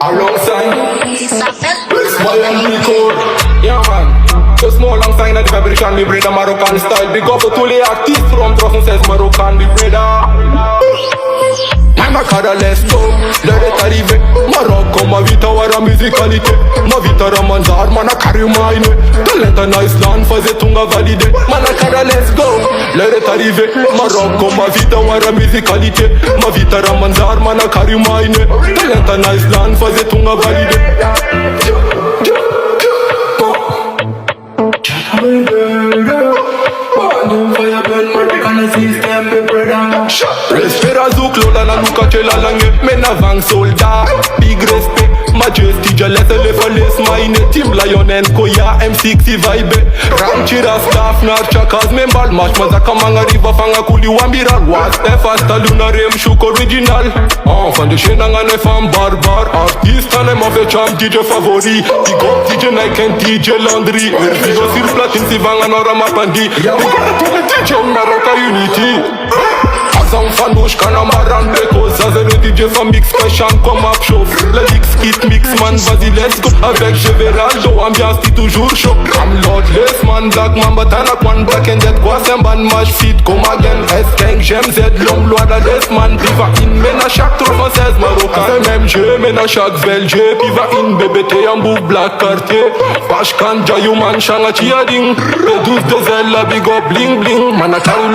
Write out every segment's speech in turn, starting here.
alongside, Ismaël record. Yeah man, Cosmo alongside the vibration, me brother Moroccan style. Big up to tous les artistes from 316 Moroccan, me brother. Manakara, let's go, let it arrive. Marocco, ma vita ora musicalité. Ma vita ramanzar, Manakara mine. Talenta na Island, faze tunga valide. Manakara, let's go, let it arrive. Marocco, ma vita ora musicalité. Ma vita ramanzar, Manakara mine. Talenta na Island, faze tunga valide. Respira zouk lola na nuka chela lange. Men avant soldat, big respect. Majesty jalese le fales mine. Team Lion and Koya M6 vibe. Ramchira staff nar chakas membal. Mash mazaka manga riva fanga kuli wambiral. Was fasta luna rem shuk original. Enfant de chenanga ne femme barbar. Artiste en ma fait champ DJ favori. Big up DJ Nike and DJ Landry. Erzigo sur platine si vanga nora mapandi. Big up to the DJ Maroka Unity. Azam fanouche kanamaran beko. Zazen le DJ fa mix fashion comme up show. Le mix kit mix man vas-y let's go. Avec Gévéraldo ambiance ti toujours chaud. I'm lordless man black man batana one black and dead. Quoi c'est un ban match fit comme again. S5 j'aime Z l'homme loi d'Adès man. Piva in mène à chaque 316 Marocain. C'est même jeu mène à chaque VLG. Piva in BBT en bouffe black quartier. Pashkan Jayou man shanga chiading. P12 de Zella big up bling bling. Manakara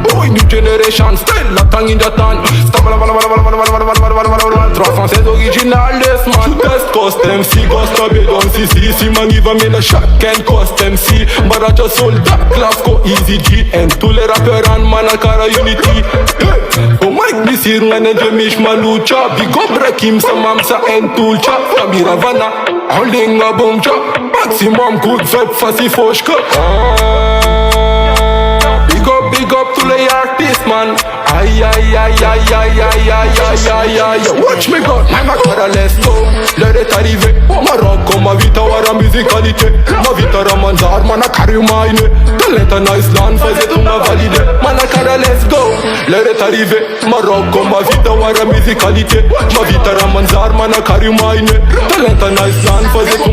boy new generation style la tang in the tan. 316 original this man. Sud Est cost MC cost a bed on CC. Si man give a me a shot can cost MC. Baracha soldat class go easy G. And tous les rappeurs en Manakara unity. Oh Mike bisir ngane jemish malucha. Big up Rakim sa mamsa and tulcha. Kamira vana holding a bomcha. Maximum good vibe fasi foshka. Big up to the artist man. Ay ay ay ay ay ay ay ay ay ay. Watch me go, Manakara, let's go. Let it arrive. Marocco, ma vita ora musicalité. Ma vita ramanzar, Manakara mine. Talenta na Island, faze tunga valide. Manakara, let's go. Let it arrive. Marocco, ma vita ora musicalité. Ma vita ramanzar, Manakara mine. Talenta na Island, faze tunga